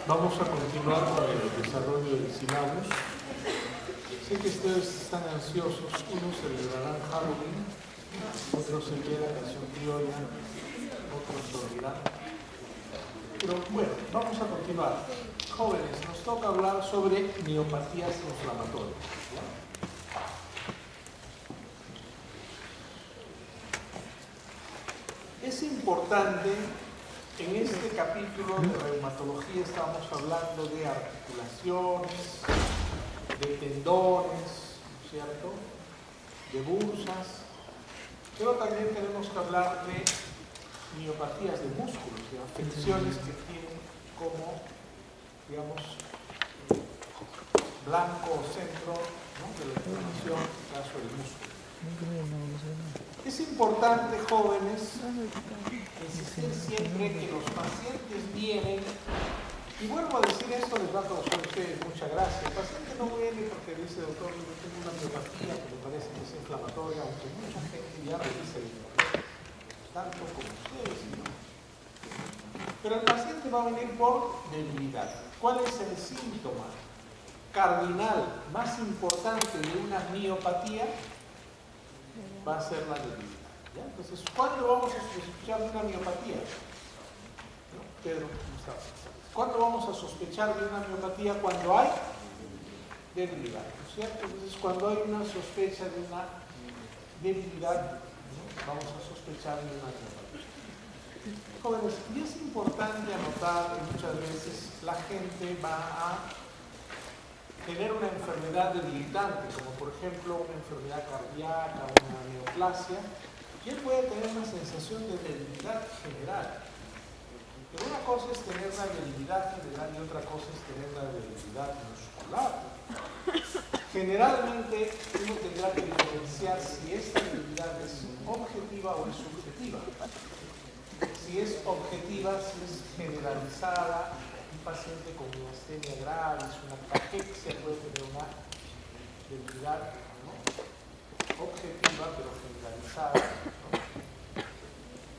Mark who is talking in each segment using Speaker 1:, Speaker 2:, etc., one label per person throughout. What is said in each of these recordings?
Speaker 1: Vamos a continuar con el desarrollo del sílabus. Sé que ustedes están ansiosos, unos celebrarán Halloween, otros se quedan la canción criolla, otros dormirán. Pero bueno, vamos a continuar. Jóvenes, nos toca hablar sobre miopatías inflamatorias, ¿ya? Es importante, en este capítulo de reumatología estamos hablando de articulaciones, de tendones, ¿no es cierto?, de bursas, pero también tenemos que hablar de miopatías de músculos, de afecciones que tienen como, digamos, blanco o centro, ¿no?, de la inflamación, en el caso del músculo. Es importante, jóvenes, insistir siempre que los pacientes vienen, y vuelvo a decir esto, les va a causar a ustedes mucha gracia. El paciente no viene porque dice, doctor, yo tengo una miopatía que me parece que es inflamatoria, aunque mucha gente ya revisa el diagnóstico, tanto como ustedes, ¿no? Pero el paciente va a venir por debilidad. ¿Cuál es el síntoma cardinal más importante de una miopatía? Va a ser la debilidad, ¿ya? Entonces, ¿cuándo vamos a sospechar de una miopatía? ¿No? Pedro, ¿cómo está? ¿Cuándo vamos a sospechar de una miopatía? Cuando hay debilidad, ¿no es cierto? Entonces, cuando hay una sospecha de una debilidad, ¿no?, vamos a sospechar de una miopatía. Jóvenes, y es importante anotar que muchas veces la gente va a tener una enfermedad debilitante, como por ejemplo una enfermedad cardíaca, una neoplasia, y él puede tener una sensación de debilidad general. Pero una cosa es tener una debilidad general y otra cosa es tener una debilidad muscular. Generalmente uno tendrá que diferenciar si esta debilidad es objetiva o es subjetiva. Si es objetiva, si es generalizada, un paciente con miastenia gravis, una caquexia puede tener una debilidad, ¿no?, objetiva pero generalizada, ¿no?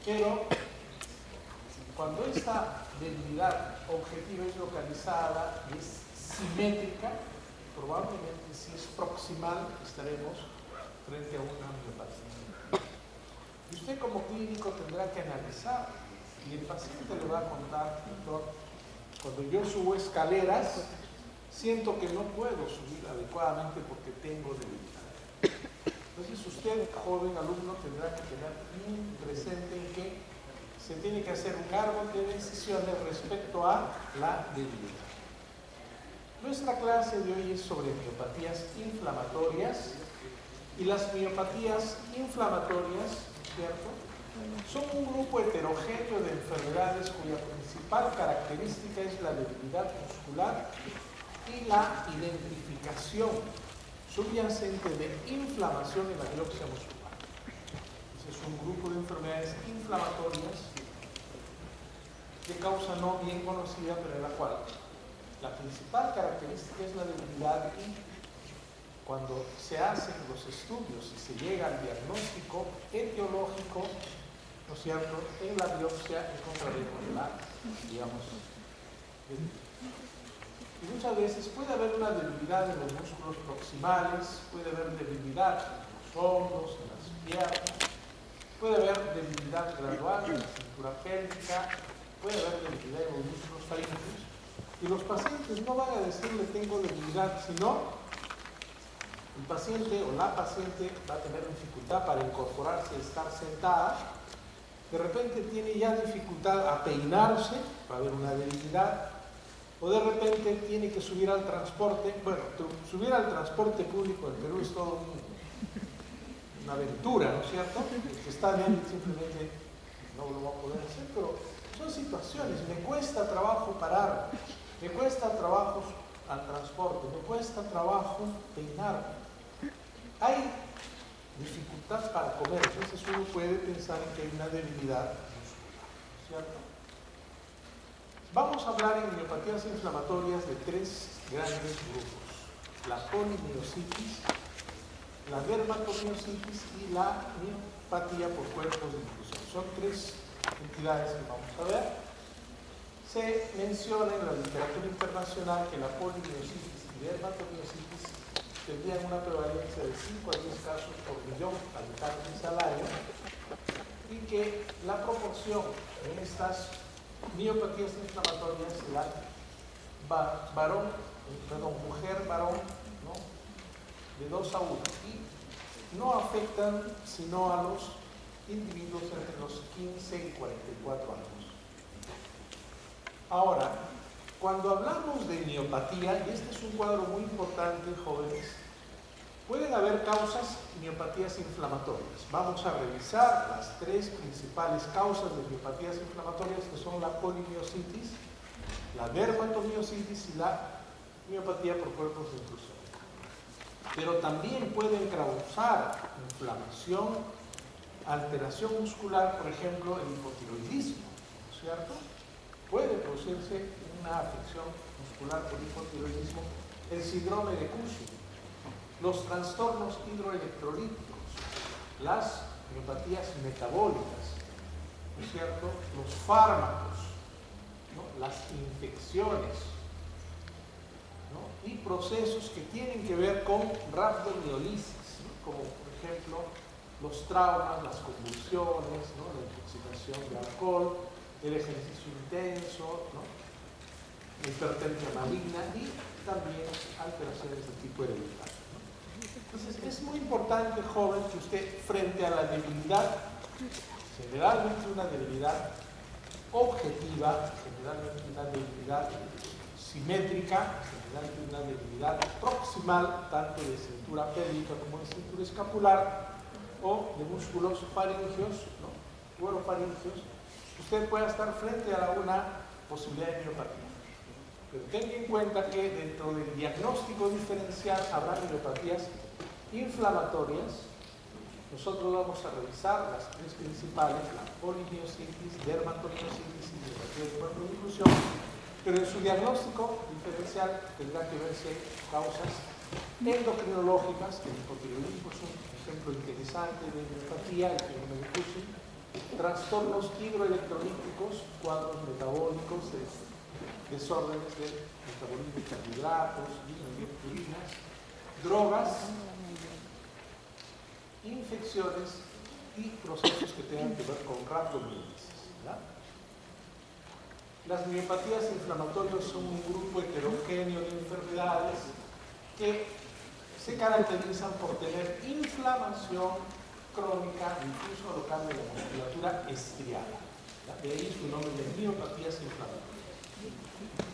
Speaker 1: Pero cuando esta debilidad objetiva es localizada y es simétrica, probablemente si es proximal estaremos frente a una miopatía. Y usted como clínico tendrá que analizar y el paciente le va a contar, doctor, cuando yo subo escaleras siento que no puedo subir adecuadamente porque tengo debilidad. Entonces usted, joven alumno, tendrá que tener muy presente en que se tiene que hacer un árbol de decisiones respecto a la debilidad. Nuestra clase de hoy es sobre miopatías inflamatorias, y las miopatías inflamatorias, ¿cierto?, son un grupo heterogéneo de enfermedades cuya principal característica es la debilidad muscular y la identificación subyacente de inflamación en la biopsia muscular. Es un grupo de enfermedades inflamatorias de causa no bien conocida, pero en la cual la principal característica es la debilidad, y cuando se hacen los estudios y se llega al diagnóstico etiológico, ¿no es cierto?, en la biopsia encontraremos la, digamos, debilidad. Y muchas veces puede haber una debilidad en los músculos proximales, puede haber debilidad en los hombros, en las piernas, puede haber debilidad gradual en la cintura pélvica, puede haber debilidad en los músculos faríneos, y los pacientes no van a decirle tengo debilidad, sino el paciente o la paciente va a tener dificultad para incorporarse, estar sentada, de repente tiene ya dificultad a peinarse, va a haber una debilidad, o de repente tiene que subir al transporte. Bueno, subir al transporte público en Perú es todo una aventura, ¿no es cierto? El que está bien simplemente no lo va a poder hacer, pero son situaciones. Me cuesta trabajo parar, me cuesta trabajo al transporte, me cuesta trabajo peinarme. Hay dificultad para comer, entonces uno puede pensar en que hay una debilidad muscular, ¿cierto? Vamos a hablar en miopatías inflamatorias de tres grandes grupos: la polimiositis, la dermatomiositis y la miopatía por cuerpos de inclusión. Son tres entidades que vamos a ver. se menciona en la literatura internacional que la polimiositis y dermatomiositis tendrían una prevalencia de 5 a 10 casos por millón de habitantes al año, y que la proporción en estas miopatías inflamatorias, la mujer-varón, ¿no?, de 2 a 1, y no afectan sino a los individuos entre los 15 y 44 años. Ahora, cuando hablamos de miopatía, y este es un cuadro muy importante, jóvenes, pueden haber causas miopatías inflamatorias. Vamos a revisar las 3 principales causas de miopatías inflamatorias, que son la polimiositis, la dermatomiositis y la miopatía por cuerpos de inclusión. Pero también pueden causar inflamación, alteración muscular, por ejemplo, el hipotiroidismo, ¿cierto? Puede producirse una afección muscular por hipotiroidismo, el síndrome de Cushing, los trastornos hidroelectrolíticos, las miopatías metabólicas, ¿no es cierto?, los fármacos, ¿no?, las infecciones, ¿no?, y procesos que tienen que ver con rhabdomiolisis, ¿no?, como por ejemplo los traumas, las convulsiones, ¿no?, la intoxicación de alcohol, el ejercicio intenso, ¿no?, la hipertermia maligna y también alteraciones de tipo hereditario, ¿no? Entonces es muy importante, joven, que usted, frente a la debilidad, generalmente una debilidad objetiva, generalmente una debilidad simétrica, generalmente una debilidad proximal, tanto de cintura pélvica como de cintura escapular, o de músculos faringios, ¿no?, u orofaringios, usted pueda estar frente a una posibilidad de miopatía. Pero tenga en cuenta que dentro del diagnóstico diferencial habrá miopatías inflamatorias. Nosotros vamos a revisar las 3 principales, la polimiositis, dermatomiositis y miopatía del cuerpo de inclusión, pero en su diagnóstico diferencial tendrá que verse causas endocrinológicas, que el hipotiroidismo es un ejemplo interesante de miopatía, el síndrome de Cushing, trastornos hidroelectrolíticos, cuadros metabólicos, desórdenes del metabolismo de carbohidratos, urinas, drogas, infecciones y procesos que tengan que ver con rhabdomiolisis, ¿verdad? Las miopatías inflamatorias son un grupo heterogéneo de enfermedades que se caracterizan por tener inflamación crónica, incluso local de la musculatura estriada. De ahí su nombre de miopatías inflamatorias.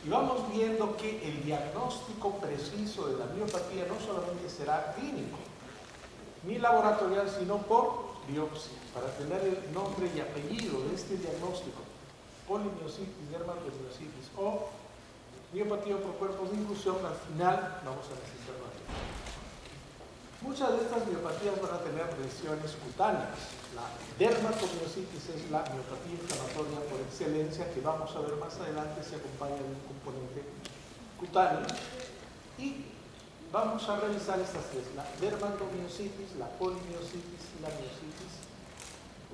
Speaker 1: Y vamos viendo que el diagnóstico preciso de la miopatía no solamente será clínico, ni laboratorial, sino por biopsia, para tener el nombre y apellido de este diagnóstico, polimiositis, dermatomiositis o miopatía por cuerpos de inclusión. Al final vamos a necesitar una biopsia. Muchas de estas miopatías van a tener lesiones cutáneas. La dermatomiositis es la miopatía inflamatoria por excelencia, que vamos a ver más adelante, se acompaña de un componente cutáneo. Y vamos a revisar estas 3, la dermatomiositis, la polimiositis y la miositis,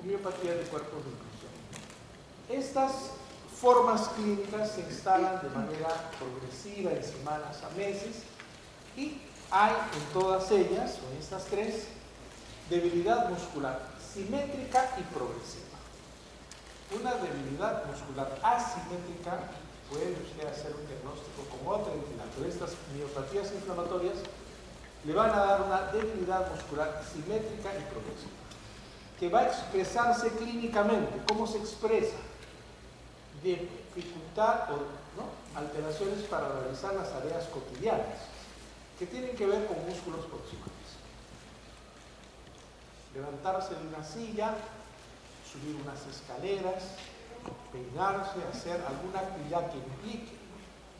Speaker 1: miopatía de cuerpos de inclusión. Estas formas clínicas se instalan de manera progresiva en semanas a meses, y hay en todas ellas, o en estas 3, debilidad muscular simétrica y progresiva. Una debilidad muscular asimétrica puede usted hacer un diagnóstico con otra entidad, pero estas miopatías inflamatorias le van a dar una debilidad muscular simétrica y progresiva, que va a expresarse clínicamente. ¿Cómo se expresa? Dificultad o, ¿no?, alteraciones para realizar las tareas cotidianas, que tienen que ver con músculos proximales. Levantarse de una silla, subir unas escaleras, peinarse, hacer alguna actividad que implique,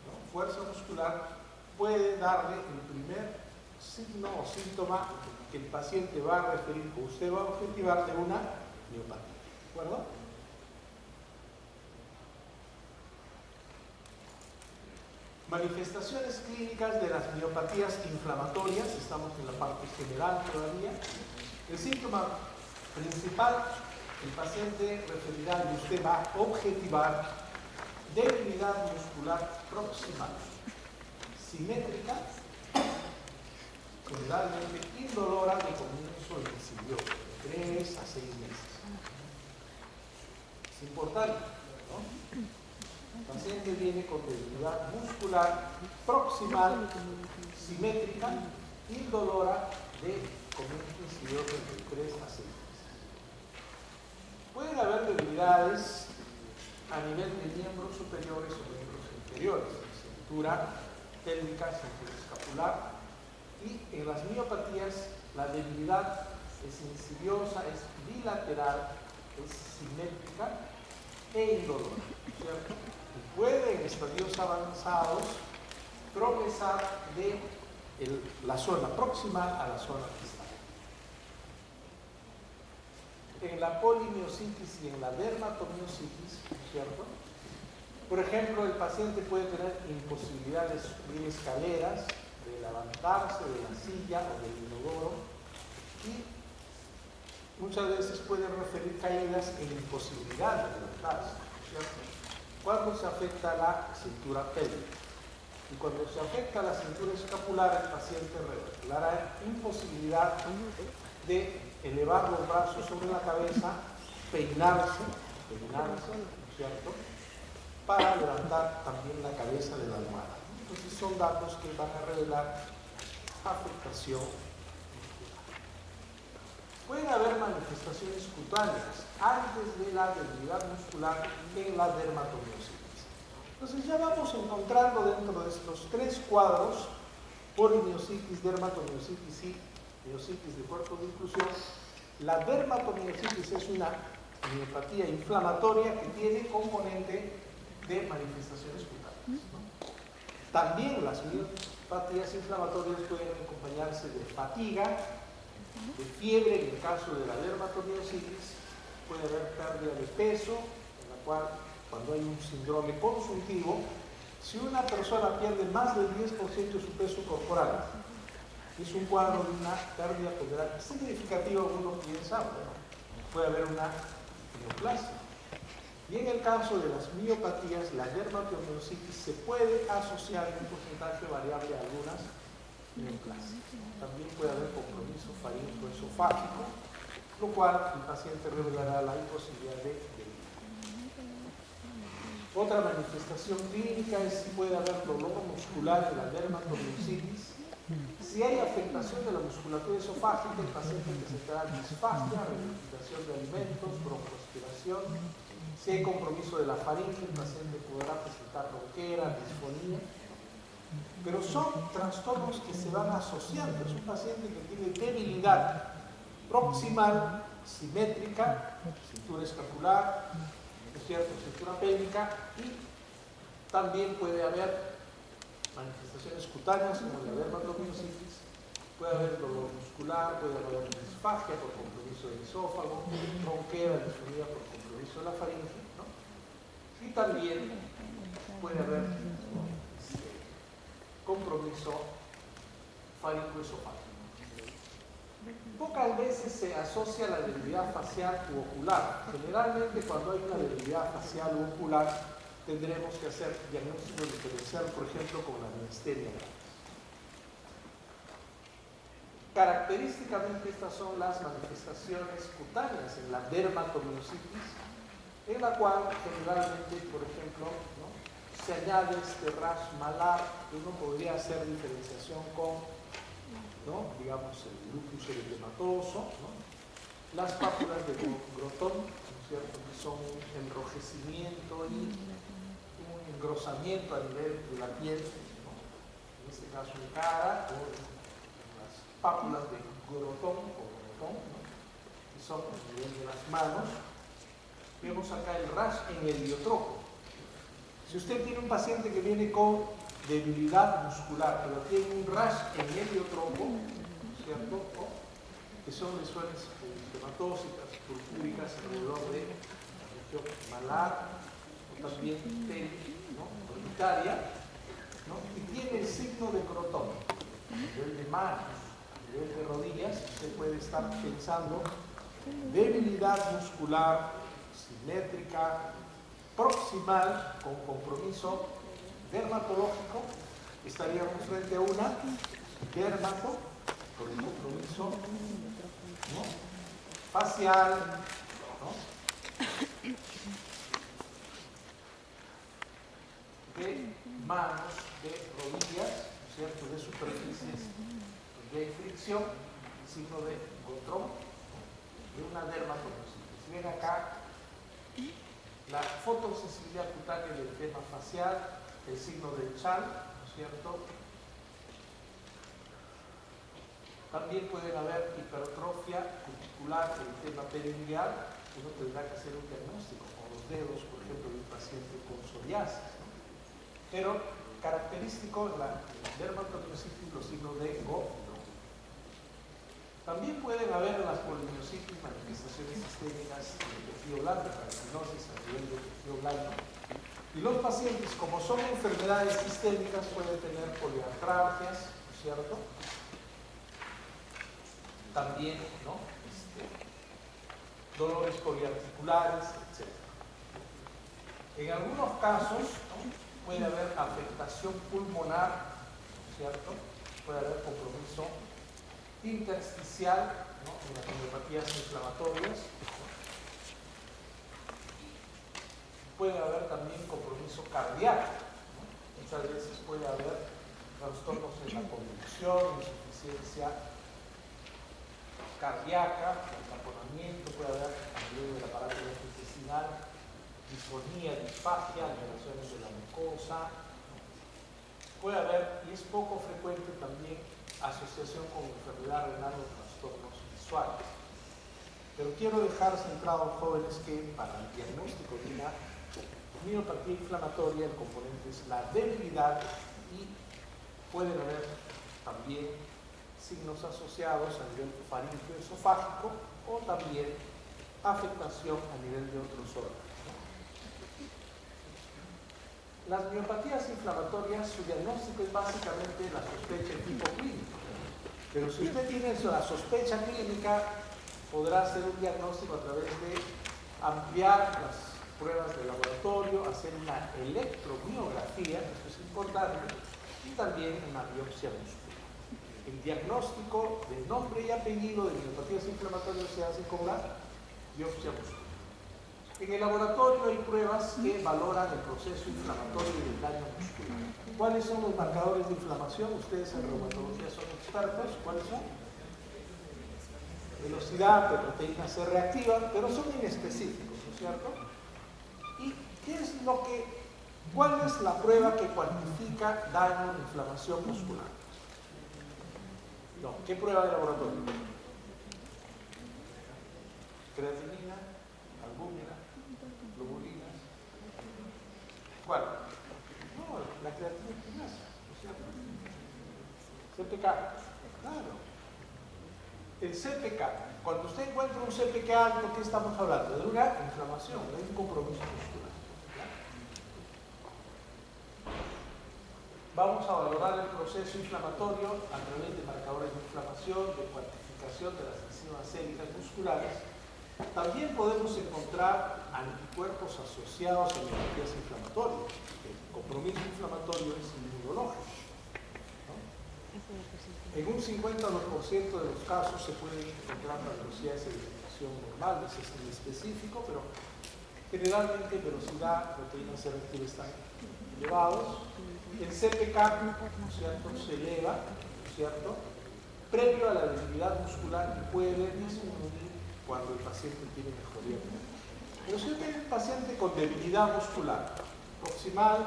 Speaker 1: ¿no?, fuerza muscular, puede darle el primer signo o síntoma que el paciente va a referir, que usted va a objetivar de una miopatía. ¿De acuerdo? Manifestaciones clínicas de las miopatías inflamatorias, estamos en la parte general todavía. El síntoma principal, el paciente referirá y usted va a objetivar debilidad muscular proximal, simétrica, generalmente indolora de comienzo insidioso, de 3 a 6 meses. Es importante, ¿no? El paciente viene con debilidad muscular proximal, simétrica, indolora de comienzo insidioso de 3 a 6 meses. Pueden haber debilidades a nivel de miembros superiores o miembros inferiores, cintura pélvica, cintura escapular, y en las miopatías la debilidad es insidiosa, es bilateral, es simétrica e indolora, ¿cierto? Y puede en estadios avanzados progresar de la zona proximal a la zona distal. En la polimiositis y en la dermatomiositis, ¿cierto? Por ejemplo, el paciente puede tener imposibilidad de subir escaleras, de levantarse de la silla o del inodoro, y muchas veces puede referir caídas en imposibilidad de levantarse, ¿cierto? Cuando se afecta la cintura pélvica. Y cuando se afecta la cintura escapular, el paciente revelará imposibilidad de elevar los brazos sobre la cabeza, peinarse, ¿cierto? Para levantar también la cabeza de la almohada. Entonces son datos que van a revelar afectación muscular. Pueden haber manifestaciones cutáneas antes de la debilidad muscular en la dermatomiositis. Entonces ya vamos encontrando dentro de estos 3 cuadros, polimiositis, dermatomiositis y miositis de cuerpo de inclusión, la dermatomiositis es una miopatía inflamatoria que tiene componente de manifestaciones cutáneas, ¿no? También las miopatías inflamatorias pueden acompañarse de fatiga, de fiebre. En el caso de la dermatomiositis puede haber pérdida de peso, en la cual cuando hay un síndrome consultivo, si una persona pierde más del 10% de su peso corporal, es un cuadro de una pérdida ponderal significativa. Uno piensa, bueno, puede haber una neoplasia. Y en el caso de las miopatías, la dermatomiositis se puede asociar en un porcentaje variable a algunas neoplasias. También puede haber compromiso faringoesofágico, lo cual el paciente revelará la imposibilidad de vivir. Otra manifestación clínica es si puede haber dolor muscular en la dermatomiositis. Si hay afectación de la musculatura esofágica, el paciente presentará disfagia, regurgitación de alimentos, broncoaspiración. Si hay compromiso de la faringe, el paciente podrá presentar ronquera, disfonía. Pero son trastornos que se van asociando. Es un paciente que tiene debilidad proximal, simétrica, cintura escapular, ¿no es cierto?, cintura pélvica, y también puede haber manifestaciones cutáneas como la dermatomiositis, puede haber dolor muscular, puede haber disfagia por compromiso del esófago, ronquera, disfonía por compromiso de la faringe, ¿no? Y también puede haber compromiso faringoesofágico. Pocas veces se asocia la debilidad facial u ocular. Generalmente cuando hay una debilidad facial u ocular tendremos que hacer diagnóstico diferencial, por ejemplo, con la miastenia gravis. Característicamente estas son las manifestaciones cutáneas en la dermatomiositis, en la cual generalmente, por ejemplo, ¿no?, se añade este rash malar, que uno podría hacer diferenciación con, ¿no?, digamos, el lupus eritematoso, ¿no?, las pápulas de Grotón, ¿no es cierto?, que son un enrojecimiento y un engrosamiento a nivel de la piel, ¿no?, en este caso en cara, o las pápulas de Grotón, ¿no?, que son a nivel de las manos. Vemos acá el rash en el heliotropo. Si usted tiene un paciente que viene con debilidad muscular, pero tiene un rash en el heliotropo, ¿no es cierto?, o que son lesiones dermatócitas, purpúricas alrededor de la región malar, o también ¿no?, orbitaria, ¿no?, y tiene el signo de Crotón a nivel de manos, a nivel de rodillas. Usted puede estar pensando debilidad muscular simétrica, proximal con compromiso dermatológico, estaríamos frente a una dermato con el compromiso, ¿no?, facial, ¿no?, de manos, de rodillas, ¿no es cierto?, de superficies donde hay fricción, signo de encontrón, de una dermatopsicosis. Si ven acá, la fotosensibilidad cutánea del tema facial, el signo del chal, ¿no es cierto? También pueden haber hipertrofia cuticular del tema periungueal. Uno tendrá que hacer un diagnóstico con los dedos, por ejemplo, de un paciente con psoriasis, ¿no? Pero característico en la dermatomiositis los signos de Goff. También pueden haber en las polimiositis manifestaciones sistémicas de tejido blando, carcinosis a nivel de tejido blando. Y los pacientes, como son enfermedades sistémicas, pueden tener poliartralgias, ¿no es cierto? También, ¿no?, dolores poliarticulares, etc. En algunos casos, ¿no?, puede haber afectación pulmonar, ¿no es cierto? Puede haber compromiso intersticial, ¿no?, en las miopatías inflamatorias, ¿no? Puede haber también compromiso cardíaco, ¿no? Muchas veces puede haber trastornos en la conducción, insuficiencia cardíaca, taponamiento, puede haber a nivel del aparato gastrointestinal, disfonía, disfagia, alteraciones de la mucosa, ¿no? Puede haber, y es poco frecuente también, asociación con enfermedad renal o trastornos visuales. Pero quiero dejar centrado a los jóvenes que para el diagnóstico de una miopatía inflamatoria el componente es la debilidad y pueden haber también signos asociados a nivel faríngeo esofágico o también afectación a nivel de otros órganos. Las miopatías inflamatorias, su diagnóstico es básicamente la sospecha de tipo clínico. Pero si usted tiene la sospecha clínica, podrá hacer un diagnóstico a través de ampliar las pruebas de laboratorio, hacer una electromiografía, esto es importante, y también una biopsia muscular. El diagnóstico de nombre y apellido de miopatías inflamatorias se hace con la biopsia muscular. En el laboratorio hay pruebas que valoran el proceso inflamatorio y el daño muscular. ¿Cuáles son los marcadores de inflamación? Ustedes en reumatología son expertos. ¿Cuáles son? Velocidad de proteína C reactiva, pero son inespecíficos, ¿no es cierto? ¿Y cuál es la prueba que cuantifica daño o inflamación muscular? No, ¿qué prueba de laboratorio? Creatinina, albúmina, globulinas. ¿Cuál? No, la creatinina quinasa, ¿no es cierto? CPK, claro. El CPK, cuando usted encuentra un CPK alto, ¿qué estamos hablando? De una inflamación, de un compromiso muscular. Vamos a valorar el proceso inflamatorio a través de marcadores de inflamación, de cuantificación de las enzimas séricas musculares. También podemos encontrar anticuerpos asociados a miopatías inflamatorias. El compromiso inflamatorio es inmunológico, ¿no? En un 52% de los casos se pueden encontrar la velocidad de sedimentación normal, ese es el específico, pero generalmente velocidad, proteínas C reactiva están elevados. El CPK, ¿no es cierto?, se eleva, ¿no es cierto?, previo a la debilidad muscular que puede disminuir cuando el paciente tiene mejoría. Pero si usted tiene un paciente con debilidad muscular proximal,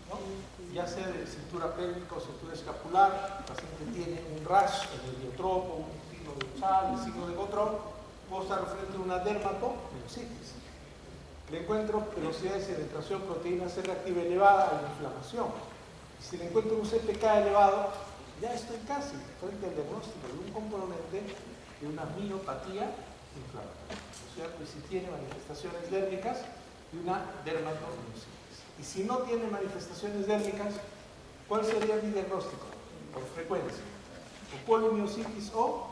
Speaker 1: ¿no?, ya sea de cintura pélvica o cintura escapular, el paciente tiene un rash en el iotropo, un signo de Chal, el signo de Gottron, puedo estar frente a una dermatomiositis. Le encuentro velocidad de sedimentación, proteína C reactiva elevada, hay inflamación. Si le encuentro un CPK elevado, ya estoy casi frente al diagnóstico de un componente de una miopatía inflamatoria, ¿no es cierto? Y si tiene manifestaciones dérmicas, de una dermatomiositis. Y si no tiene manifestaciones dérmicas, ¿cuál sería mi diagnóstico? Por frecuencia, o polimiositis o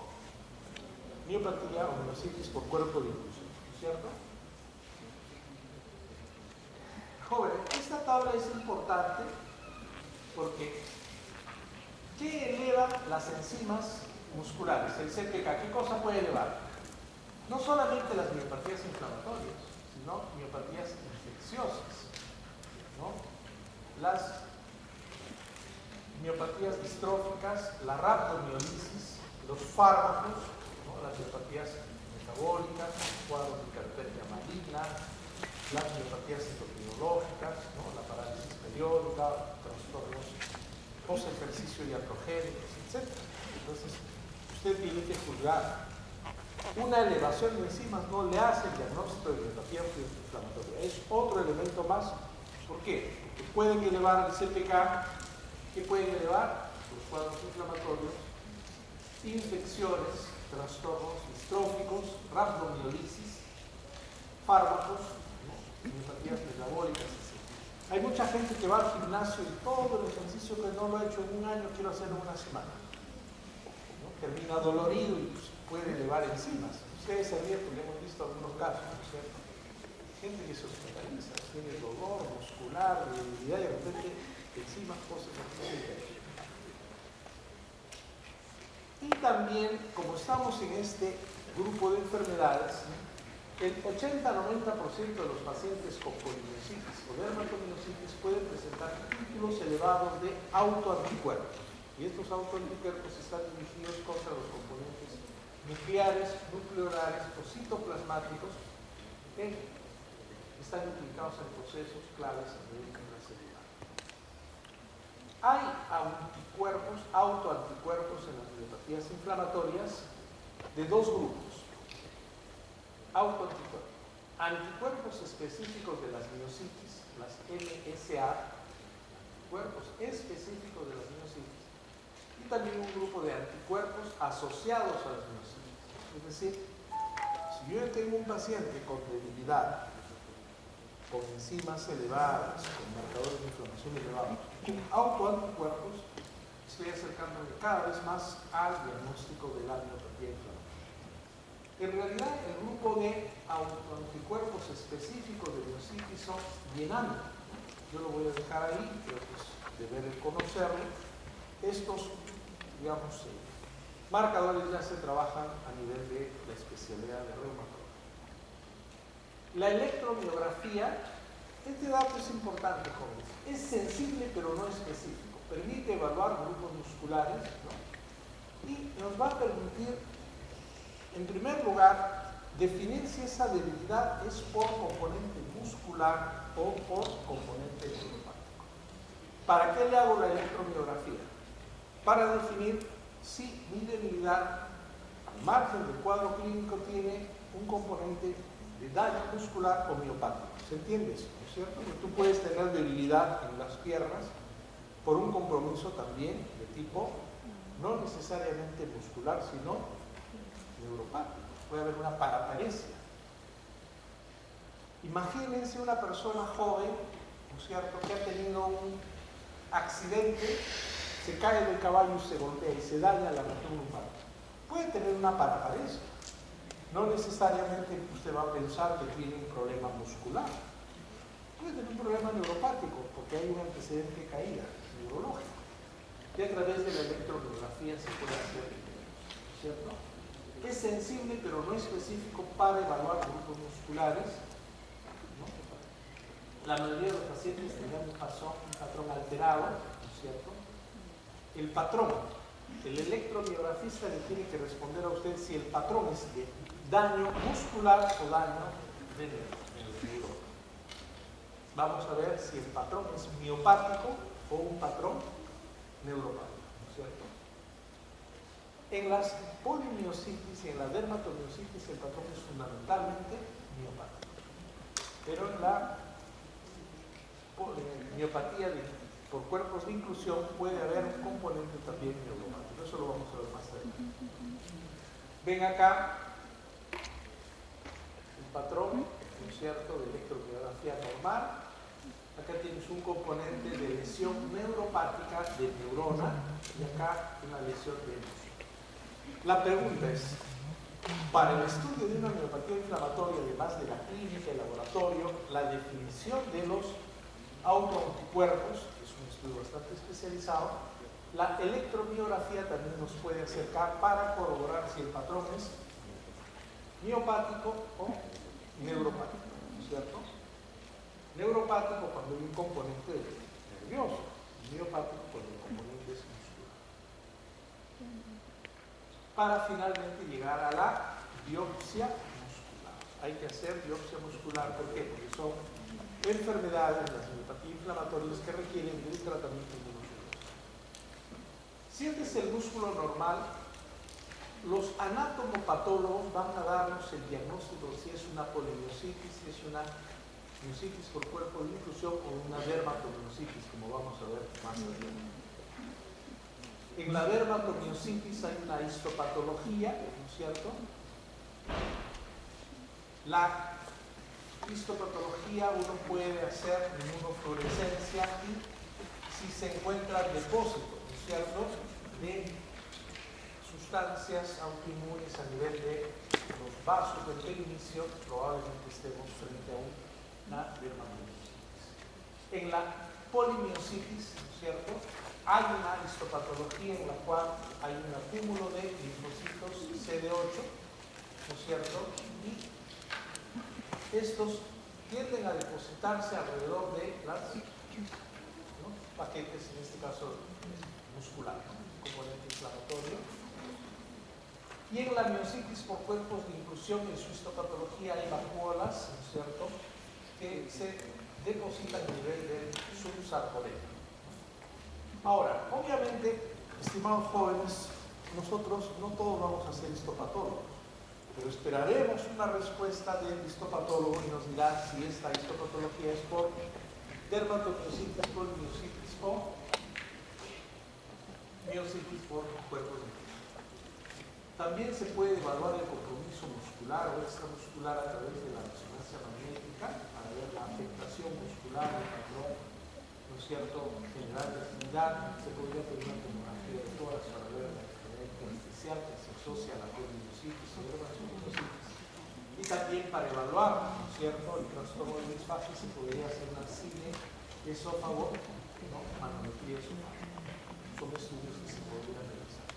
Speaker 1: miopatía o miositis por cuerpo difuso, ¿no es cierto? tabla es importante porque ¿qué eleva las enzimas musculares? El CPK, ¿qué cosa puede elevar? No solamente las miopatías inflamatorias, sino miopatías infecciosas, ¿no? Las miopatías distróficas, la rhabdomiolisis, los fármacos, ¿no? Las miopatías metabólicas, cuadros de hipertermia maligna, las miopatías endocrinológicas, ¿no? La parálisis periódica, trastornos post-ejercicio iatrogénicos, etc. Entonces, usted tiene que juzgar. Una elevación de enzimas no le hace el diagnóstico de miopatía inflamatoria. Es otro elemento más. ¿Por qué? Porque pueden elevar el CPK. ¿Qué pueden elevar? Los cuadros inflamatorios, infecciones, trastornos distróficos, rhabdomiolisis, fármacos, ¿no? Miopatías metabólicas, etc. Hay mucha gente que va al gimnasio y todo el ejercicio que no lo ha hecho en un año, quiero hacerlo en una semana, ¿no? Termina dolorido y puede elevar enzimas. Ustedes se ríen porque hemos visto algunos casos, ¿no es cierto? Gente que se hospitaliza, tiene dolor muscular, debilidad y de repente enzimas, cosas así. Y también, como estamos en este grupo de enfermedades, el 80-90% de los pacientes con polimiositis o dermatomiositis pueden presentar títulos elevados de autoanticuerpos. Y estos autoanticuerpos están dirigidos contra los componentes nucleares, nucleolares o citoplasmáticos que están implicados en procesos claves a nivel intracelular. Hay autoanticuerpos en las miopatías inflamatorias de dos grupos. Autoanticuerpos. Anticuerpos específicos de las miositis, las MSA, cuerpos específicos de las miositis, y también un grupo de anticuerpos asociados a las miositis. Es decir, si yo tengo un paciente con debilidad, con enzimas elevadas, con marcadores de inflamación elevados, con autoanticuerpos, estoy acercándome cada vez más al diagnóstico de la miopatía inflamatoria. En realidad, el grupo de autoanticuerpos específicos de miositis son bien amplio. Yo lo voy a dejar ahí, pero pues deber conocerlo. Estos, digamos, marcadores ya se trabajan a nivel de la especialidad de reumatología. La electromiografía, este dato es importante, jóvenes. Es sensible, pero no específico. Permite evaluar grupos musculares, ¿no? Y nos va a permitir, en primer lugar, definir si esa debilidad es por componente muscular o por componente neuropático. ¿Para qué le hago la electromiografía? Para definir si mi debilidad, al margen del cuadro clínico, tiene un componente de daño muscular o miopático. ¿Se entiende eso? ¿No es cierto? Que tú puedes tener debilidad en las piernas por un compromiso también de tipo no necesariamente muscular, sino neuropático. Puede haber una paraparesia. Imagínense una persona joven, ¿no es cierto?, que ha tenido un accidente, se cae del caballo y se golpea y se daña la región lumbar. Puede tener una paraparesia. No necesariamente usted va a pensar que tiene un problema muscular. Puede tener un problema neuropático porque hay un antecedente de caída neurológico. Y a través de la electromiografía se puede hacer, ¿cierto? Es sensible pero no específico para evaluar grupos musculares, ¿no? La mayoría de los pacientes tendrán un patrón alterado, ¿no es cierto? El patrón, el electromiografista le tiene que responder a usted si el patrón es de daño muscular o daño de neurona. Vamos a ver si el patrón es miopático o un patrón neuropático, ¿no es cierto? En las polimiositis y en la dermatomiositis el patrón es fundamentalmente miopático. Pero en la miopatía por cuerpos de inclusión puede haber un componente también neuropático. Eso lo vamos a ver más adelante. Ven acá el patrón, ¿no es cierto?, de electromiografía normal. Acá tienes un componente de lesión neuropática de neurona y acá una lesión de emoción. La pregunta es, para el estudio de una miopatía inflamatoria, además de la clínica, el laboratorio, la definición de los autoanticuerpos, que es un estudio bastante especializado. La electromiografía también nos puede acercar para corroborar si el patrón es miopático o neuropático, ¿no es cierto? Neuropático cuando hay un componente nervioso, miopático cuando el componente es muscular. Para finalmente llegar a la biopsia muscular. Hay que hacer biopsia muscular, ¿por qué? Porque son enfermedades, las miopatías inflamatorias que requieren de un tratamiento inmunológico. Si este es el músculo normal, los anatomopatólogos van a darnos el diagnóstico si es una polimiositis, si es una miositis por cuerpo de inclusión o una dermatomiositis, como vamos a ver más adelante. En la dermatomiositis hay una histopatología, ¿no es cierto? La histopatología uno puede hacer inmunofluorescencia y si se encuentra depósito, ¿no es cierto?, de sustancias autoinmunes a nivel de los vasos del perinicio, probablemente estemos frente a una dermatomiositis. En la polimiositis, ¿no es cierto?, hay una histopatología en la cual hay un acúmulo de linfocitos CD8, ¿no es cierto?, y estos tienden a depositarse alrededor de las paquetes, en este caso muscular, componente inflamatorio. Y en la miositis por cuerpos de inclusión, en su histopatología hay vacuolas, ¿no es cierto?, que se depositan a nivel del subsarcoideo. Ahora, obviamente, estimados jóvenes, nosotros no todos vamos a ser histopatólogos, pero esperaremos una respuesta del histopatólogo y nos dirá si esta histopatología es por dermatomiositis, por miositis o miositis por cuerpos de inclusión. También se puede evaluar el compromiso muscular o extramuscular a través de la resonancia magnética para ver la afectación muscular del patrón, ¿no es cierto?, general de actividad. Se podría pedir una tomografía de tórax para ver la enfermedad intersticial que se asocia a la polimiositis o dermatomiositis. Y también para evaluar, ¿no es cierto?, el trastorno del disfagia se podría hacer una cine esófago, ¿no?, manometría esofágica. Son estudios que se podrían realizar.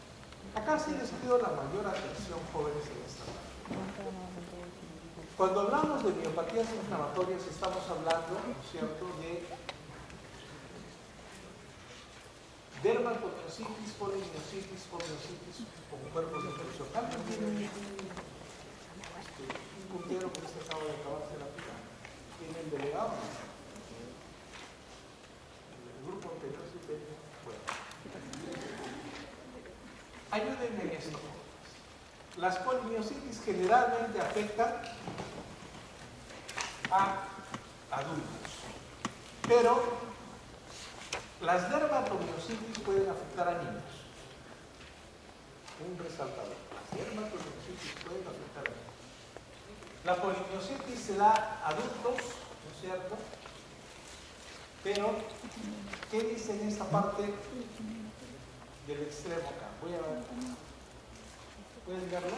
Speaker 1: Acá sí les pido la mayor atención, jóvenes, en esta parte. Cuando hablamos de miopatías inflamatorias estamos hablando, ¿no es cierto?, de dermatomiositis, polimiositis, miositis con cuerpos de infección. ¿Alguien tiene un puntero que se acaba de acabarse la pila? ¿Tiene el delegado? El grupo anterior sí tenía. Bueno. Ayúdenme en esto. Las polimiositis generalmente afectan a adultos, pero las dermatomiositis pueden afectar a niños. Un resaltador. Las dermatomiositis pueden afectar a niños. La polimiositis se da a adultos, ¿no es cierto? Pero, ¿qué dice en esta parte del extremo acá? Voy a ver. ¿Pueden verlo?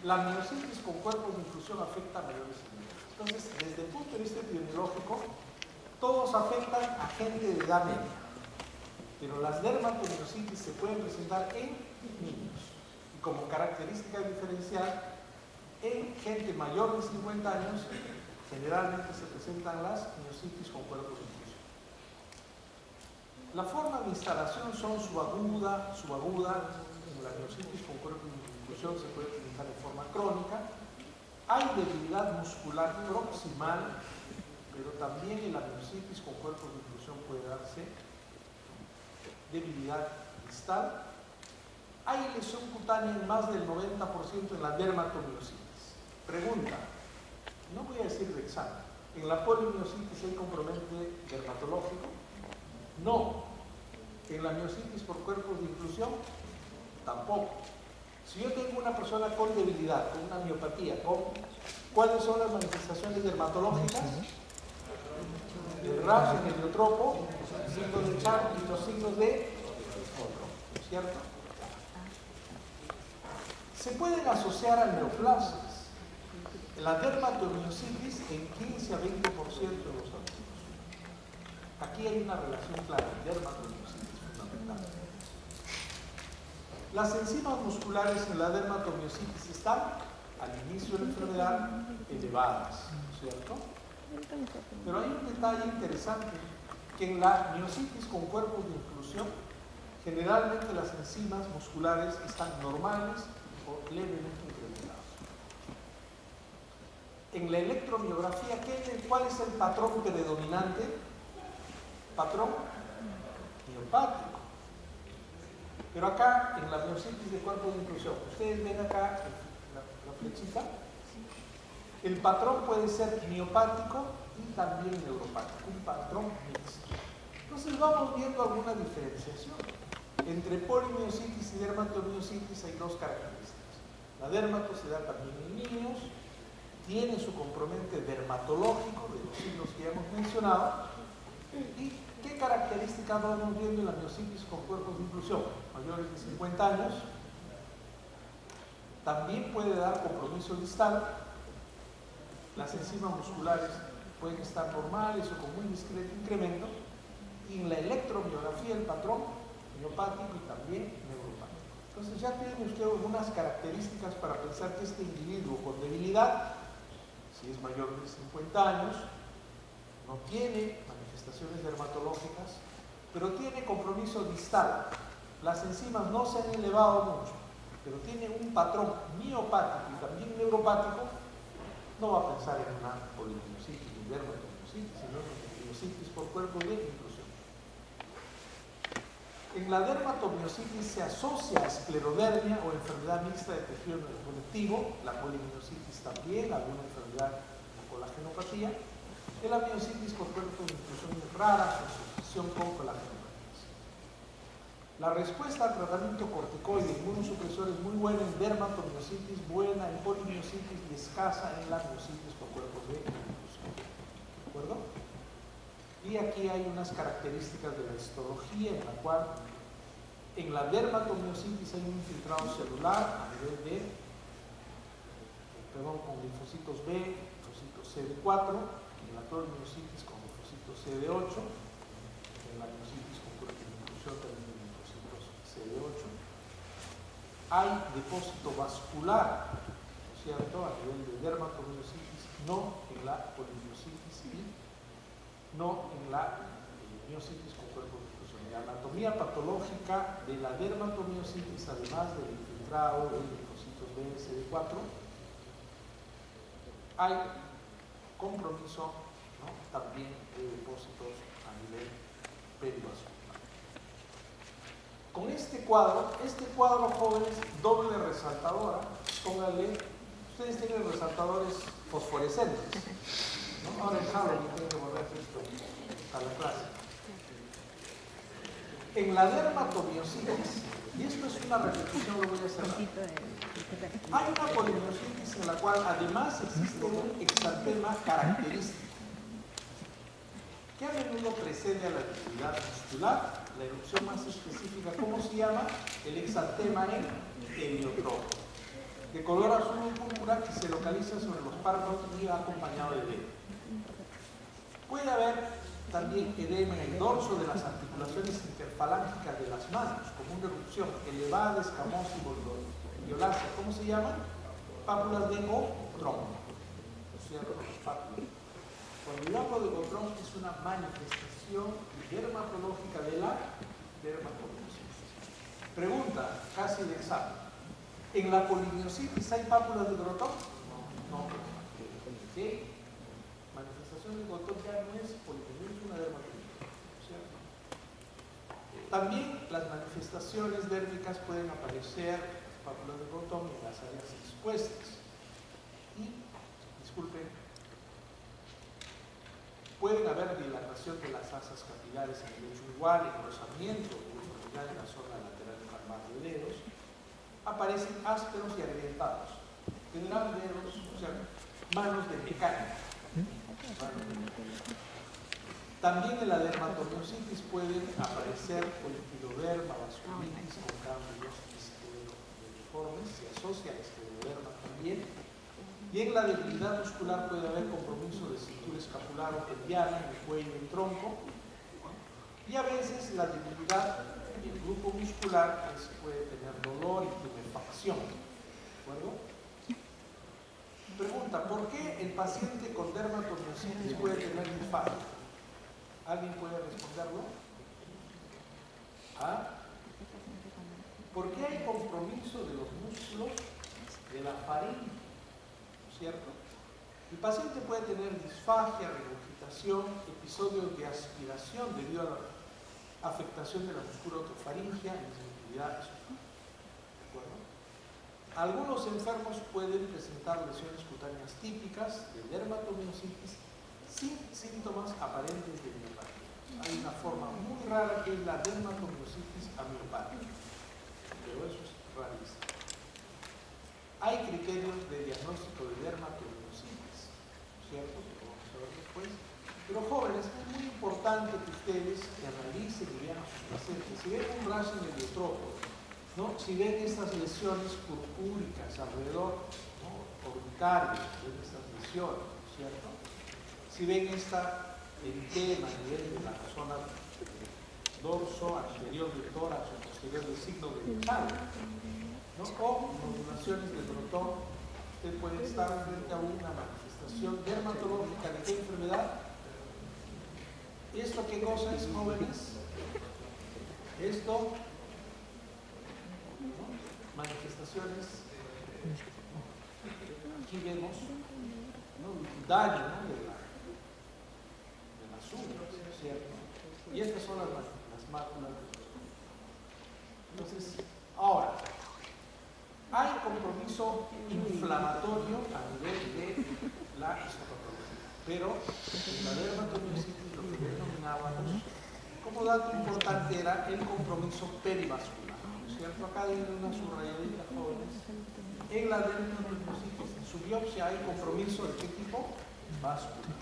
Speaker 1: La miositis con cuerpos de inclusión afecta a mayores niños. Entonces, desde el punto de vista epidemiológico, todos afectan a gente de edad media, pero las dermatomiositis se pueden presentar en niños y como característica diferencial en gente mayor de 50 años generalmente se presentan las miositis con cuerpos de inclusión. La forma de instalación son subaguda, como la miositis con cuerpos de inclusión se puede presentar en forma crónica. Hay debilidad muscular proximal, pero también en la miositis con cuerpos de inclusión puede darse debilidad distal. Hay lesión cutánea en más del 90% en la dermatomiositis. Pregunta, no voy a decir de examen, ¿en la polimiositis hay componente dermatológico? No. ¿En la miositis por cuerpos de inclusión? Tampoco. Si yo tengo una persona con debilidad, con una miopatía, ¿cuáles son las manifestaciones dermatológicas? El rash, el heliotropo, signos de Charcot y los signos de otro, ¿cierto? Se pueden asociar a neoplasias. La dermatomiositis en 15 beneficia 20% de los adultos. Aquí hay una relación clara, dermatomiositis fundamental. Las enzimas musculares en la dermatomiositis están al inicio de la enfermedad elevadas, ¿cierto? Pero hay un detalle interesante, que en la miositis con cuerpos de inclusión, generalmente las enzimas musculares están normales o levemente incrementadas. En la electromiografía, ¿cuál es el patrón predominante? Patrón miopático. Pero acá, en la miositis de cuerpos de inclusión, ustedes ven acá la flechita. El patrón puede ser miopático y también neuropático, un patrón mixto. Entonces vamos viendo alguna diferenciación. Entre polimiositis y dermatomiositis hay dos características. La dermato se da también en niños, tiene su componente dermatológico de los signos que ya hemos mencionado. ¿Y qué características vamos viendo en la miositis con cuerpos de inclusión? Mayores de 50 años. También puede dar compromiso distal. Las enzimas musculares pueden estar normales o con muy discreto incremento. Y en la electromiografía el patrón miopático y también neuropático. Entonces ya tiene usted algunas características para pensar que este individuo con debilidad, si es mayor de 50 años, no tiene manifestaciones dermatológicas, pero tiene compromiso distal. Las enzimas no se han elevado mucho, pero tiene un patrón miopático y también neuropático. No va a pensar en una polimiositis ni dermatomiositis, sino en miositis por cuerpo de inclusión. En la dermatomiositis se asocia a esclerodermia o enfermedad mixta de tejido conectivo, la polimiositis también, alguna enfermedad de colagenopatía. En la miositis por cuerpo de inclusión es rara su asociación con colagenopatía. La respuesta al tratamiento corticoide y inmunosupresor es muy buena en dermatomiositis, buena en polimiositis y escasa en la miositis por cuerpos de inclusión. ¿De acuerdo? Y aquí hay unas características de la histología en la cual en la dermatomiositis hay un infiltrado celular a nivel con linfocitos B, linfocitos CD4, en la polimiositis con linfocitos CD8, en la miositis con cuerpos de inclusión también de linfocitos CD8. Hay depósito vascular, ¿no es cierto?, a nivel de dermatomiositis, no en la polimiositis y no en la miositis con cuerpos de inclusión. La anatomía patológica de la dermatomiositis, además del infiltrado de linfocitos B, CD4, hay compromiso, ¿no?, también de depósitos a nivel perivascular. Con este cuadro jóvenes, doble resaltadora, póngale, ustedes tienen resaltadores fosforescentes, ¿no? Ahora en Halloween tienen que volverse esto a la clase. En la dermatomiositis, y esto es una repetición, lo voy a hacer. Hay una polimiositis en la cual además existe un exantema característico que a menudo precede a la actividad muscular. La erupción más específica, ¿cómo se llama? El exantema en heliotropo, de color azul o púrpura, que se localiza sobre los párpados y va acompañado de edema. Puede haber también edema en el dorso de las articulaciones interfalángicas de las manos, como una erupción elevada, escamosa y violácea. ¿Cómo se llaman? Pápulas de Gotrón. ¿Cierto? Pápulas. Cuando yo hablo de Gotrón es una manifestación dermatológica de la dermatomiositis. Pregunta, casi de examen. ¿En la polimiositis hay pápulas de Gotrón? No. ¿Qué? Manifestación de Gotrón ya no es polimiositis, es una dermatomiositis, ¿cierto? También las manifestaciones dérmicas pueden aparecer, pápulas de Gotrón, en las áreas expuestas. Y, disculpen, pueden haber dilatación de las asas capilares en el lecho igual, engrosamiento uniformidad en la zona lateral palmar de dedos. Aparecen ásperos y agrietados. Tendrán dedos, o sea, manos de mecánica. También en la dermatomiositis pueden aparecer polipiloderma, vasculitis con cambios esclerodermiformes, se asocia a escleroderma también. Y en la debilidad muscular puede haber compromiso de cintura muscular o pelviana en el cuello y el tronco. Y a veces la debilidad del grupo muscular puede tener dolor y tumefacción. ¿De acuerdo? Pregunta, ¿por qué el paciente con dermatomiositis puede tener disfagia? ¿Alguien puede responderlo? ¿Ah? ¿Por qué hay compromiso de los músculos de la faringe? ¿Cierto? El paciente puede tener disfagia, regurgitación, episodios de aspiración debido a la afectación de la musculofaringea, insensibilidad esofágica. ¿De acuerdo? Algunos enfermos pueden presentar lesiones cutáneas típicas de dermatomiositis sin síntomas aparentes de miopatía. Hay una forma muy rara que es la dermatomiositis amiopática, pero eso es rarísimo. Hay criterios de diagnóstico de dermatomiositis, ¿cierto? Que vamos a ver después. Pero jóvenes, es muy importante que ustedes analicen y vean a sus pacientes. Si ven un rash en el diotrópodo, ¿no? Si ven estas lesiones purpúricas alrededor, ¿no? Orbitarias, ven estas lesiones, ¿cierto? Si ven esta eritema a nivel de la zona dorso, anterior del tórax o posterior del signo de Charles, ¿no? O modulaciones del brotón, usted puede estar frente a una manifestación dermatológica de qué enfermedad. ¿Esto qué cosa es, jóvenes? Esto, ¿no? Manifestaciones, aquí vemos, ¿no? Daño, ¿no? de las uñas, ¿cierto? Y estas son las máculas. Entonces, ahora, hay compromiso inflamatorio a nivel de la histopatología, pero en la dermatomiositis lo que denominábamos como dato importante era el compromiso perivascular, ¿cierto? Acá hay una subrayadita, jóvenes. En la dermatomiositis, en su biopsia hay compromiso de qué tipo? Vascular.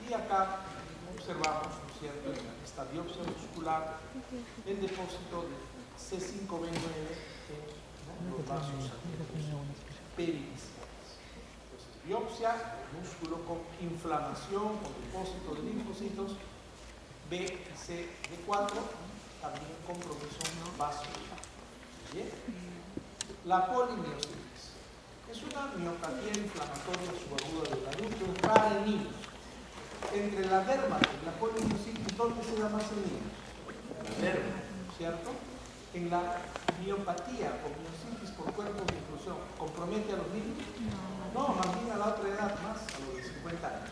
Speaker 1: Y acá observamos, ¿no es cierto?, en esta biopsia muscular el depósito de C5b9 en los vasos perivasculares. Entonces, biopsia, músculo con inflamación, con depósito de linfocitos, B y C de 4, también compromiso vascular. ¿Bien? La polimiositis es una miopatía inflamatoria subaguda del adulto, es rara en niños. Entre la derma y la polimiositis, ¿dónde se da más en niños? La derma, ¿cierto? En la miopatía o miositis por cuerpos de inclusión, ¿compromete a los niños? No, más bien a la otra edad, más a los de 50 años.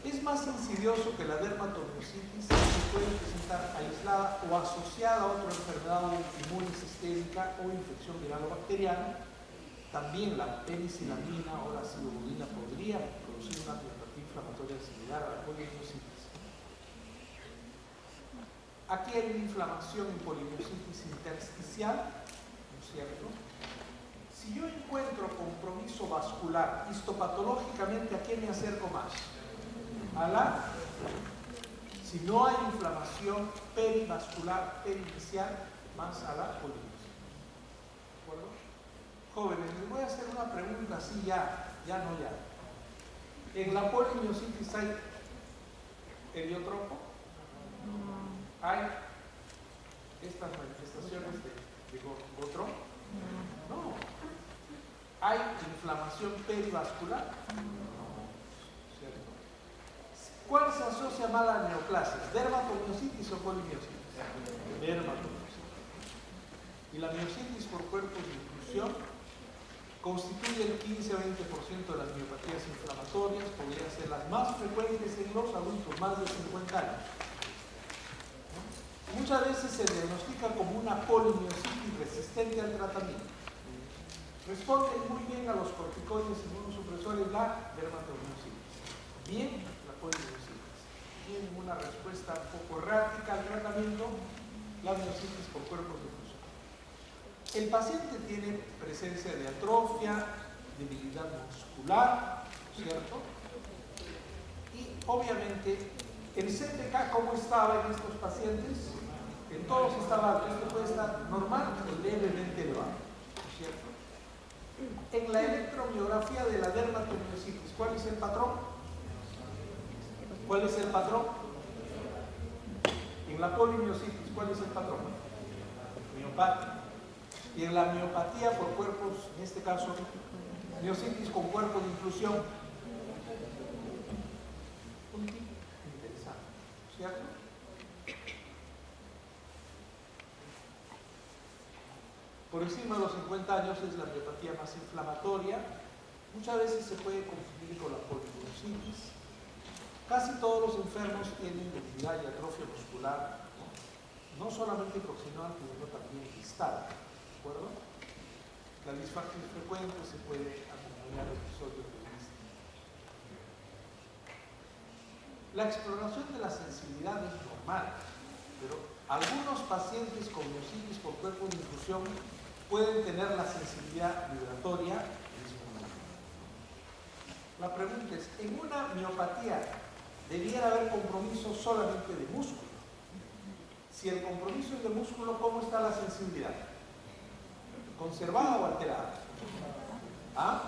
Speaker 1: Es más insidioso que la dermatomiositis, se puede presentar aislada o asociada a otra enfermedad autoinmune sistémica o infección viral o bacteriana. También la penicilamina o la silobudina podría producir una miopatía inflamatoria similar a la polimiositis. Aquí hay una inflamación en polimiositis intersticial, ¿no es cierto? Si yo encuentro compromiso vascular histopatológicamente, ¿a qué me acerco más? Si no hay inflamación perivascular, pericial, más a la polimiositis. ¿De acuerdo? Jóvenes, les voy a hacer una pregunta así ya. ¿En la polimiositis hay heliotropo? ¿Hay estas manifestaciones de Gotrón? No. ¿Hay inflamación perivascular? ¿Cuál se asocia más a neoplasias? ¿Dermatomiositis o polimiositis? Dermatomiositis. Y la miositis por cuerpos de inclusión constituye el 15 a 20% de las miopatías inflamatorias, podrían ser las más frecuentes en los adultos más de 50 años. ¿No? Muchas veces se diagnostica como una polimiositis resistente al tratamiento. Responden muy bien a los corticoides inmunosupresores la dermatomiositis. Bien, polimiositis. Tienen una respuesta un poco errática al tratamiento, la miositis por cuerpos de inclusión. El paciente tiene presencia de atrofia, debilidad muscular, ¿cierto? Y obviamente el CPK, ¿cómo estaba en estos pacientes? En todos estaba alto. Esto puede estar normal o levemente elevado, ¿cierto? En la electromiografía de la dermatomiositis, ¿cuál es el patrón? ¿Cuál es el patrón? En la polimiositis, ¿cuál es el patrón? Miopatía. Y en la miopatía por cuerpos, en este caso, miositis con cuerpo de inclusión, un tipo interesante, ¿cierto? Por encima de los 50 años es la miopatía más inflamatoria. Muchas veces se puede confundir con la polimiositis. Casi todos los enfermos tienen debilidad y atrofia muscular, no solamente proximal, sino también distal, ¿de acuerdo? La disfagia frecuente se puede acompañar de episodios de disfagia. La exploración de la sensibilidad es normal, pero algunos pacientes con miositis por cuerpo de inclusión pueden tener la sensibilidad vibratoria disminuida. La pregunta es, ¿en una miopatía debiera haber compromiso solamente de músculo? Si el compromiso es de músculo, ¿cómo está la sensibilidad? ¿Conservada o alterada? ¿Ah?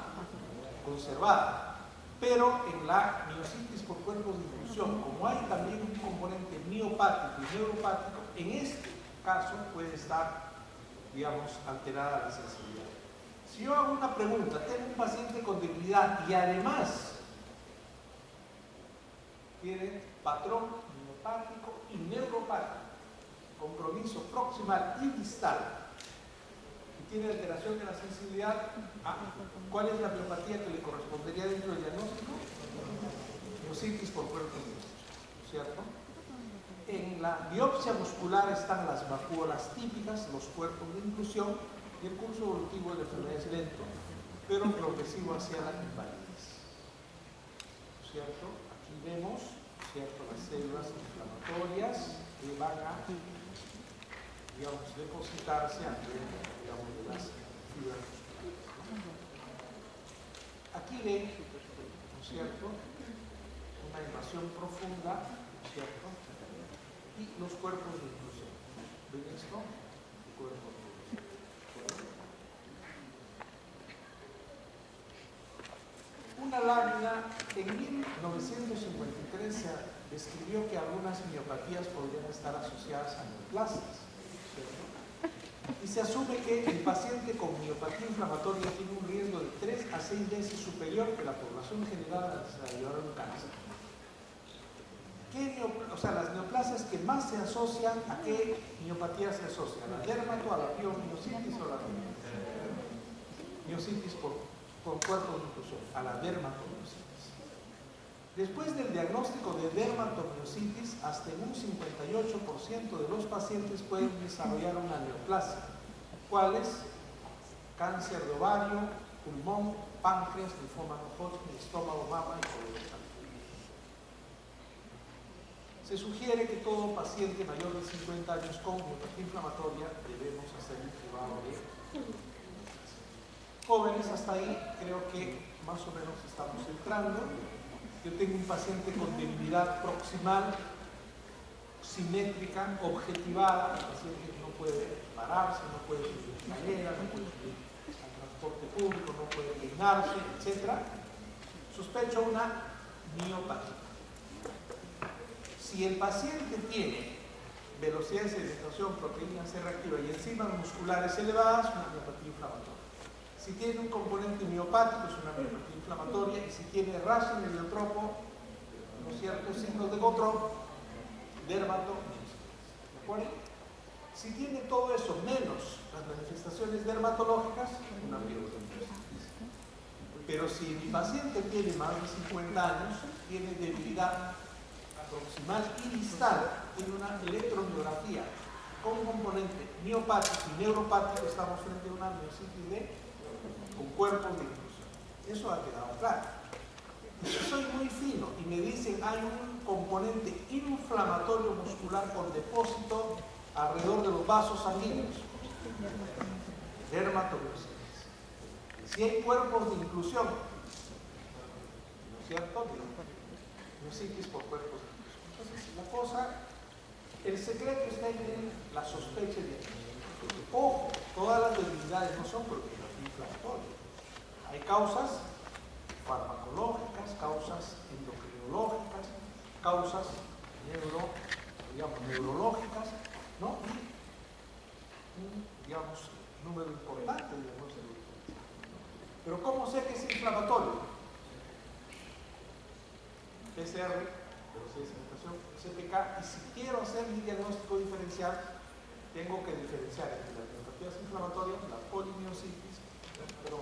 Speaker 1: Conservada. Pero en la miositis por cuerpos de inclusión, como hay también un componente miopático y neuropático, en este caso puede estar, digamos, alterada la sensibilidad. Si yo hago una pregunta, tengo un paciente con debilidad y además tiene patrón miopático y neuropático, compromiso proximal y distal, y tiene alteración de la sensibilidad, ¿cuál es la miopatía que le correspondería dentro del diagnóstico? Miositis por cuerpo de inclusión, ¿cierto? En la biopsia muscular están las vacuolas típicas, los cuerpos de inclusión, y el curso evolutivo de la enfermedad es lento, pero progresivo hacia la invalidez, ¿cierto? Aquí vemos, ¿cierto?, las células inflamatorias que van a, digamos, depositarse a nivel, digamos, de las fibras musculares, ¿no? Aquí ven, ¿no es cierto?, una invasión profunda, ¿no es cierto?, y los cuerpos de inclusión. ¿Ven esto? El cuerpo de inclusión. Una lámina en 1953 se describió que algunas miopatías podrían estar asociadas a neoplasias, ¿cierto? Y se asume que el paciente con miopatía inflamatoria tiene un riesgo de 3 a 6 veces superior que la población general al desarrollar un cáncer. O sea, las neoplasias que más se asocian, ¿a qué miopatía se asocia? ¿A la dermato, a la piomiositis o a la miositis por cuerpo de inclusión? A la dermatomiositis. Después del diagnóstico de dermatomiositis, hasta en un 58% de los pacientes pueden desarrollar una neoplasia. ¿Cuáles? Cáncer de ovario, pulmón, páncreas, linfoma no Hodgkin, estómago, mama y colorectal. Se sugiere que todo paciente mayor de 50 años con miopatía inflamatoria debemos hacer un cribado de jóvenes. Hasta ahí creo que más o menos estamos entrando. Yo tengo un paciente con debilidad proximal, simétrica, objetivada, un paciente que no puede pararse, no puede subir escaleras, no puede subir al transporte público, no puede peinarse, etc. Sospecho una miopatía. Si el paciente tiene velocidad de sedimentación, proteína C reactiva y enzimas musculares elevadas, una miopatía inflamatoria. Si tiene un componente miopático, es una miopatía inflamatoria, y si tiene rash en el heliotropo, ¿no es cierto?, signos de Gottron, dermatomiositis. ¿De acuerdo? Si tiene todo eso menos las manifestaciones dermatológicas, una miopatía. Pero si mi paciente tiene más de 50 años, tiene debilidad proximal y distal, tiene una electromiografía con componente miopático y neuropático, estamos frente a una miositis con cuerpos de inclusión. Eso ha quedado claro. Yo soy muy fino y me dicen hay un componente inflamatorio muscular con depósito alrededor de los vasos sanguíneos. Dermatomiositis. Si hay cuerpos de inclusión, ¿no es cierto? Miositis por cuerpos de inclusión. Entonces, la cosa, el secreto está en la sospecha de diagnóstico. Ojo, todas las debilidades no son proteínas inflamatorias. Hay causas farmacológicas, causas endocrinológicas, causas neurológicas, ¿no? Y un, número importante de diagnósticos. Pero ¿cómo sé que es inflamatorio? PCR, CPK, y si quiero hacer mi diagnóstico diferencial, tengo que diferenciar entre las neuropatías inflamatorias, la polimiositis,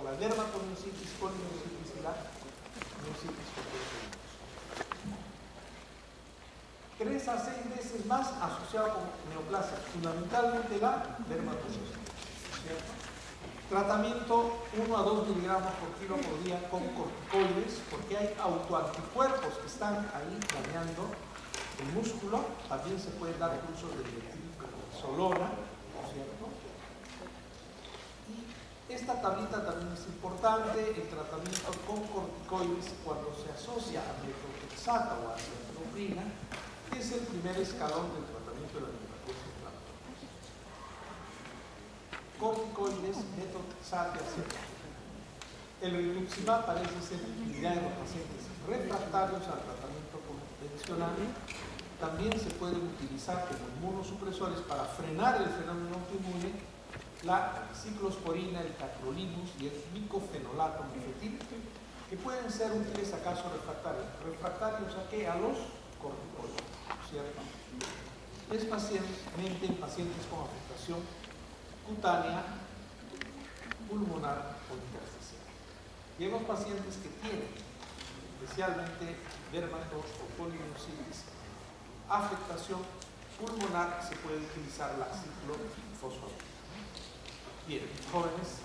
Speaker 1: la dermatomiositis, polimiositis y la miositis con 3 a 6 veces más asociado con neoplasia, fundamentalmente la dermatomiositis, ¿cierto? Tratamiento 1 a 2 miligramos por kilo por día con corticoides, porque hay autoanticuerpos que están ahí dañando el músculo. También se puede dar cursos de solona, ¿cierto? Y esta tablita también es importante, el tratamiento con corticoides cuando se asocia a metotrexato o a azathioprina, que es el primer escalón del tratamiento de la neuropatías inflamatorias. Corticoides, metotrexato, etc. El rituximab parece ser de utilidad en los pacientes refractarios al tratamiento convencional. También se pueden utilizar como inmunosupresores para frenar el fenómeno autoinmune la ciclosporina, el tacrolimus y el micofenolato mofetil, que pueden ser útiles acaso refractarios. ¿Refractarios a qué? A los corticoides, ¿cierto? Especialmente en pacientes con afectación cutánea, pulmonar o intersticial. Y en los pacientes que tienen especialmente dermatos o polimiositis, afectación pulmonar, se puede utilizar la ciclofosfamida. Bien, jóvenes,